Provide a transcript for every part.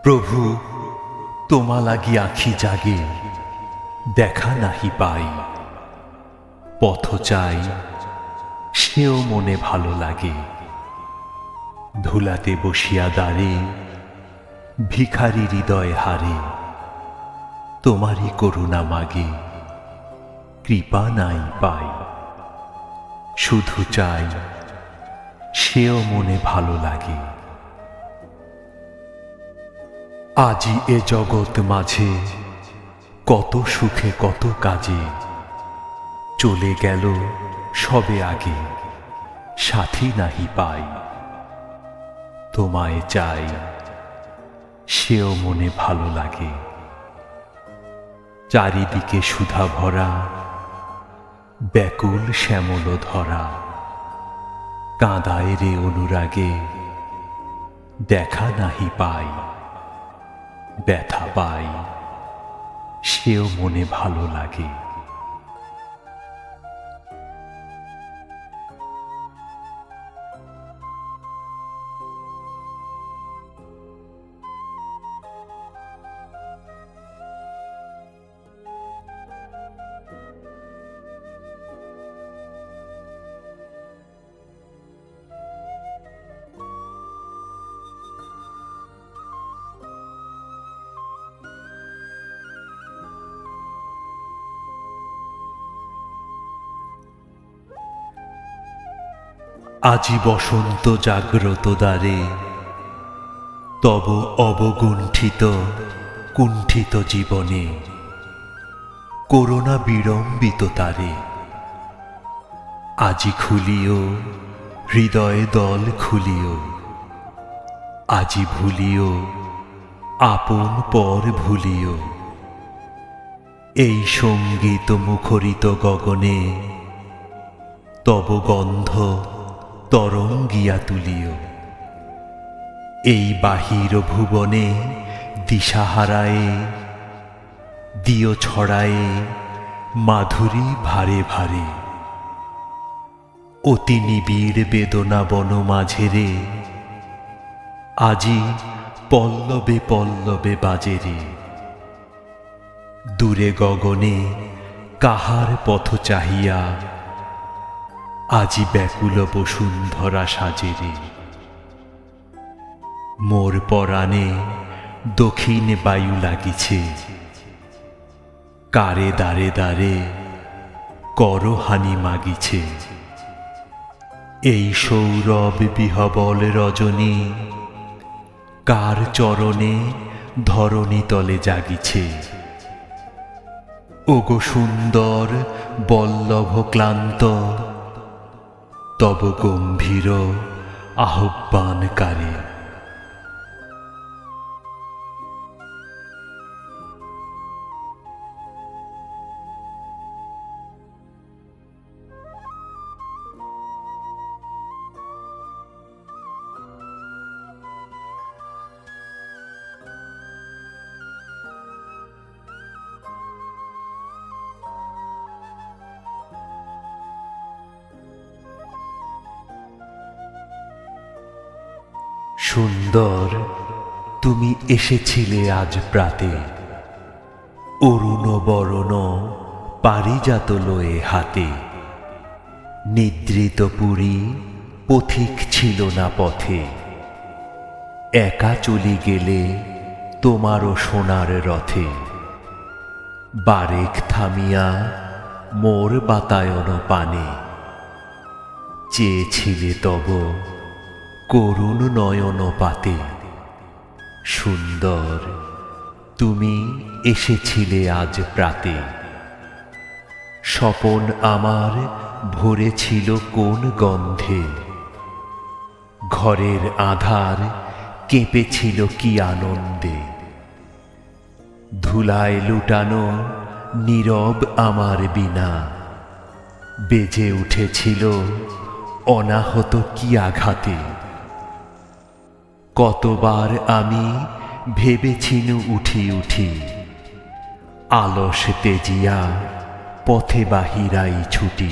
প্রভু তোমা লাগি আখি জাগে, দেখা নাহি পাই। পথ চাই, সেও মনে ভালো লাগে। ধুলাতে বসিয়া দাঁড়ে, ভিখারি হৃদয় হারে। তোমারই করুণা মাগে, কৃপা নাই পাই। শুধু চাই, সেও মনে ভালো লাগে। আজি এ জগৎ মাঝে কত সুখে কত কাজে, চলে গেল সবে আগে, সাথী নাহি পাই। তোমায় চাই, সেও মনে ভালো লাগে। চারিদিকে সুধা ভরা, ব্যাকুল শ্যামল ধরা। কাঁদায় রে অনুরাগে, দেখা নাহি পাই। ব্যথা পাই, সেও মনে ভালো লাগে। আজি বসন্ত জাগ্রত দ্বারে, তব অবগুণ্ঠিত কুণ্ঠিত জীবনে। করুণা বিড়ম্বিত তারে, আজি খুলিও হৃদয় দল খুলিও। আজি ভুলিও আপন পর ভুলিও। এই সঙ্গীত মুখরিত গগনে, তব গন্ধ তরঙ্গিয়া তুলিও। এই বাহির ভুবনে দিশাহারায়ে, দিও ছড়ায়ে মাধুরী ভারে ভারে। অতি নিবিড় বেদনা বন মাঝেরে, আজি পল্লবে পল্লবে বাজে রে। দূরে গগনে কাহার পথ চাহিয়া, আজি ব্যাকুল বসুন্ধরা সাজে রে। মোর পরাণে দক্ষিণ বায়ু লাগিছে, কারে দ্বারে দ্বারে করহানি মাগিছে। এই সৌরভ বিহবল রজনী, কার চরণে ধরণী তলে জাগিছে। ওগো সুন্দর বল্লভ ক্লান্ত, তব গম্ভীর আহ্বানকারী। সুন্দর তুমি এসেছিলে আজ প্রাতে, অরুণ বরণ পারিজাত লয়ে হাতে। নিদ্রিত পুরী পথিক ছিল না পথে, একা চলি গেলে তোমারও সোনার রথে। বারেক থামিয়া মোর বাতায়ন পানে, চেয়েছিলে তব করুণ নয়ন পাতে। সুন্দর তুমি এসেছিলে আজ প্রাতে, স্বপন আমার ভরেছিল কোন গন্ধে। ঘরের আধার কেঁপেছিল কি আনন্দে। ধুলায় লুটানো নীরব আমার বিনা, বেজে উঠেছিল অনাহত কি আঘাতে। কতবার আমি ভেবেছিনু উঠি উঠি, আলস তেজিয়া পথে বাহিরাই ছুটি।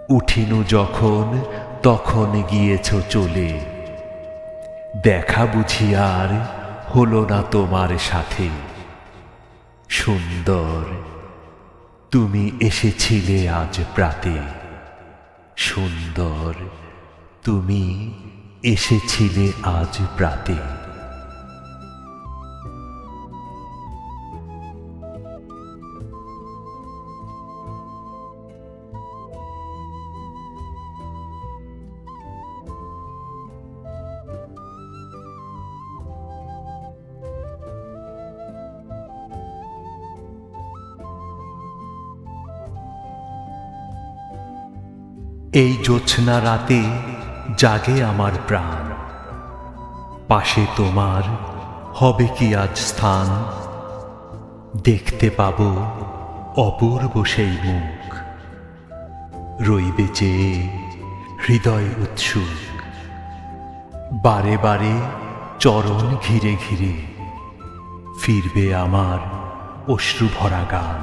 উঠিনু যখন তখন গিয়েছ চলে, দেখা বুঝি আর হলো না তোমার সাথে। সুন্দর, তুমি এসেছিলে আজ প্রাতে। সুন্দর, তুমি এসেছিলে আজ প্রাতে। এই জ্যোৎস্না রাতে জাগে আমার প্রাণ, পাশে তোমার হবে কি আজ স্থান। দেখতে পাব অপূর্ব সেই মুখ, রইবে চেয়ে হৃদয় উৎসুক। বারে বারে চরণ ঘিরে ঘিরে ফিরবে আমার অশ্রুভরা গান।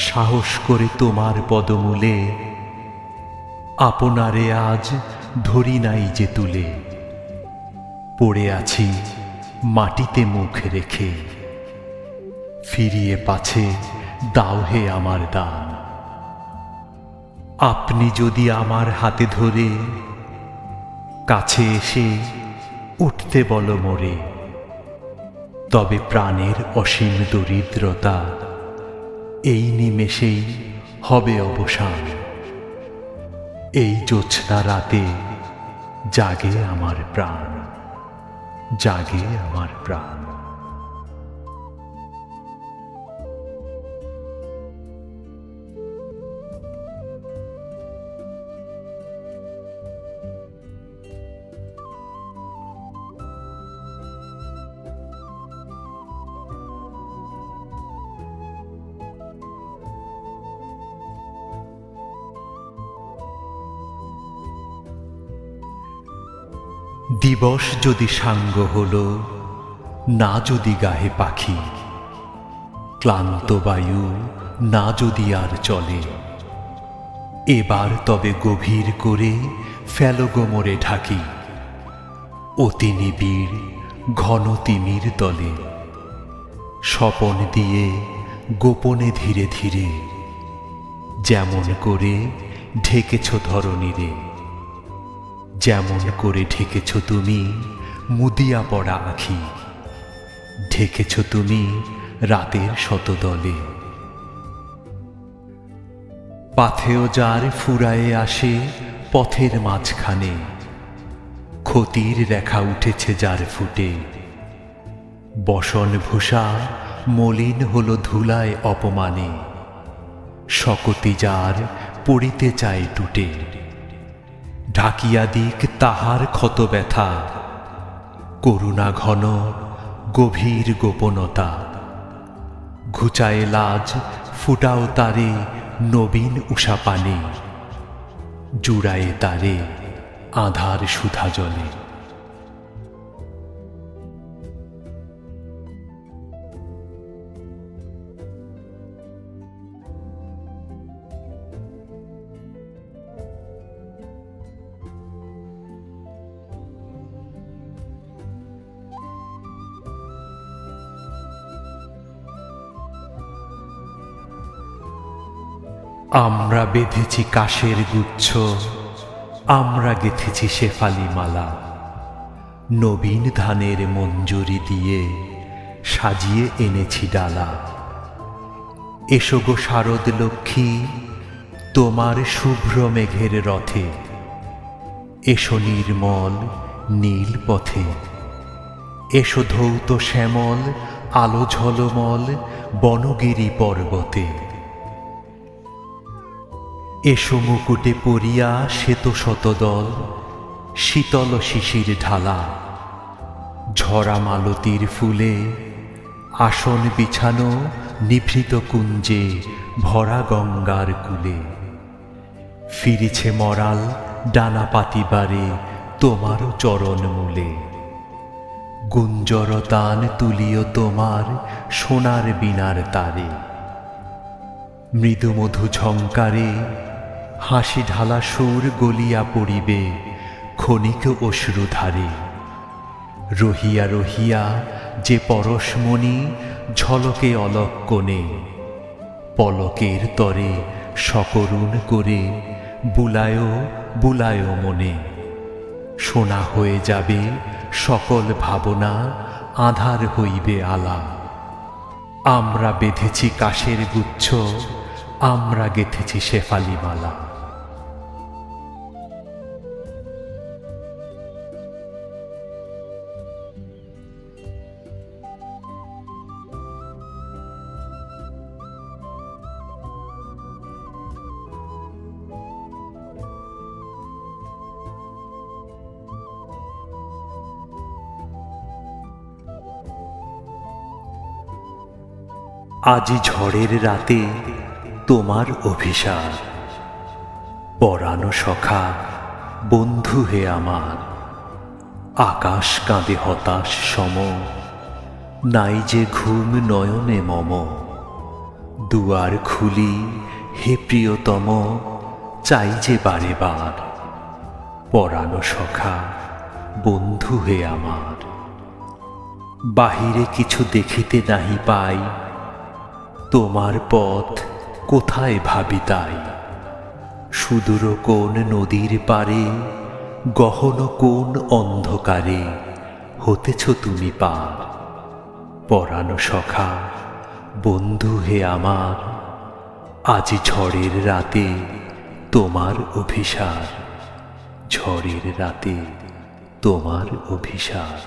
সাহস করে তোমার পদমূলে আপনারে আজ ধরি নাই যে তুলে। পড়ে আছি মাটিতে মুখ রেখে, ফিরিয়ে পাছে দাও হে আমার দান। আপনি যদি আমার হাতে ধরে কাছে এসে উঠতে বলো মোরে, তবে প্রাণের অসীম দরিদ্রতা এই নিমেষেই হবে অবসান। এই জ্যোৎস্না রাতে জাগে আমার প্রাণ, জাগে আমার প্রাণ। দিবস যদি সাঙ্গ হলো না, যদি গাহে পাখি, ক্লান্ত বায়ু না যদি আর চলে, এবার তবে গভীর করে ফেলো গোমরে ঢাকি। অতি নিবিড় ঘন তিমির তলে স্বপন দিয়ে গোপনে ধীরে ধীরে যেমন করে ঢেকেছ ধরণীরে, যেমন করে ঢেকেছ তুমি মুদিয়া পড়া আখি। ঢেকেছ তুমি রাতের শতদলে, পাথেয় যার ফুরায়ে আসে পথের মাঝখানে। ক্ষতির রেখা উঠেছে যার ফুটে, বসন ভূষা মলিন হলো ধুলায় অপমানে। শকতি যার পড়িতে চায় টুটে, ঢাকিয়া দিক তাহার ক্ষত ব্যথা। করুণা ঘন গভীর গোপনতা, ঘুচায়ে লাজ ফুটাও তারে নবীন উষা পানে। জুড়ায়ে তারে আধার সুধা জলে। আমরা বেঁধেছি কাশের গুচ্ছ, আমরা গেঁথেছি শেফালি মালা। নবীন ধানের মঞ্জুরি দিয়ে সাজিয়ে এনেছি ডালা। এসো গো শারদ লক্ষ্মী তোমার শুভ্র মেঘের রথে। এসো নির্মল নীল পথে, এসো ধৌত শ্যামল আলো ঝলমল বনগিরি পর্বতে। এসো মুকুটে পরিয়া শ্বেত শতদল শীতল শিশির ঢালা। ঝরা মালতীর ফুলে আসন বিছানো নিভৃত কুঞ্জে ভরা গঙ্গার কূলে। ফিরেছে মরাল ডানা পাতিবারে তোমার চরণ মূলে। গুঞ্জরতান তুলিও তোমার সোনার বীণার তারে। মৃদু মধু ঝঙ্কারে হাসি ঢালা সুর গলিয়া পড়িবে ক্ষণিক অশ্রুধারে। রহিয়া রহিয়া যে পরশমণি ঝলকে অলক কোণে, পলকের তরে সকরুণ করে বুলায় বুলায় মনে। সোনা হয়ে যাবে সকল ভাবনা, আঁধার হইবে আলা। আমরা বেঁধেছি কাশের গুচ্ছ, আমরা গেঁথেছি শেফালি মালা। আজি ঝড়ের রাতে তোমার অভিসার, পরানো সখা বন্ধু হে আমার। আকাশ কাঁদে হতাশ সম, নাই যে ঘুম নয়নে মম। দুয়ার খুলি হে প্রিয়তম, চাই যে বারে বার। পরানো সখা বন্ধু হে আমার। বাহিরে কিছু দেখিতে নাহি পাই, তোমার পথ কোথায় ভাবি তাই। সুদূর কোন নদীর পারে, গহন কোন অন্ধকারে হতেছ তুমি পার। পরানো সখা বন্ধু হে আমার। আজি ঝড়ের রাতে তোমার অভিসার, ঝড়ের রাতে তোমার অভিসার।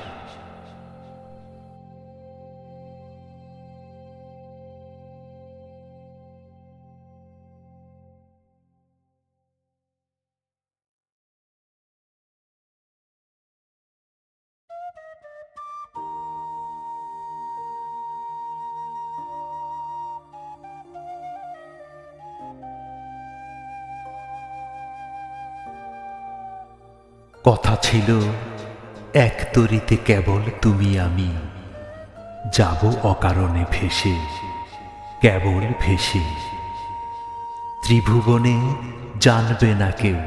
কথা ছিল এক তরিতে কেবল তুমি আমি, যাব অকারণে ভেসে, কেবল ভেসে। ত্রিভুবনে জানবে না কেউ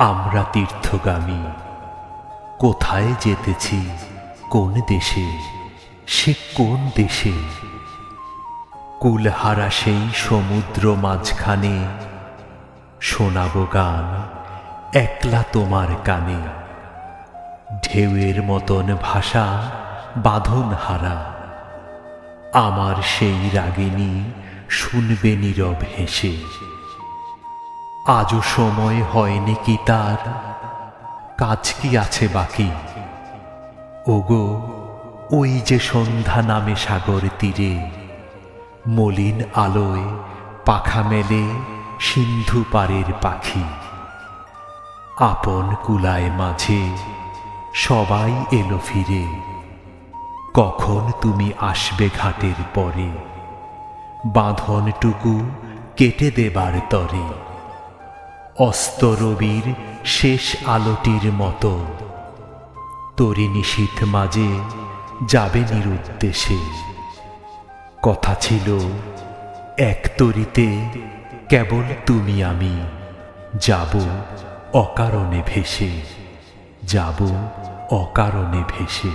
আমরা তীর্থগামী। কোথায় যেতেছি কোন দেশে, সে কোন দেশে। কুলহারা সেই সমুদ্র মাঝখানে, শোনাব গান একলা তোমার কানে। ঢেউয়ের মতন ভাষা বাঁধন হারা, আমার সেই রাগিনী শুনবে নীরব হেসে। আজও সময় হয়নি কি তার, কাজ কি আছে বাকি। ওগো ওই যে সন্ধ্যা নামে সাগর তীরে, মলিন আলোয় পাখা মেলে সিন্ধু পারের পাখি। আপন কুলায় মাঝে সবাই এলো ফিরে, কখন তুমি আসবে ঘাটের পরে। বাঁধনটুকু কেটে দেবার তরে, অস্ত রবির শেষ আলোটির মতো। তরি নিশীথ মাঝে যাবে নিরুদ্দেশে। কথা ছিল এক তরিতে কেবল তুমি আমি, যাব অকারণে ভেসে, যাব অকারণে ভেসে।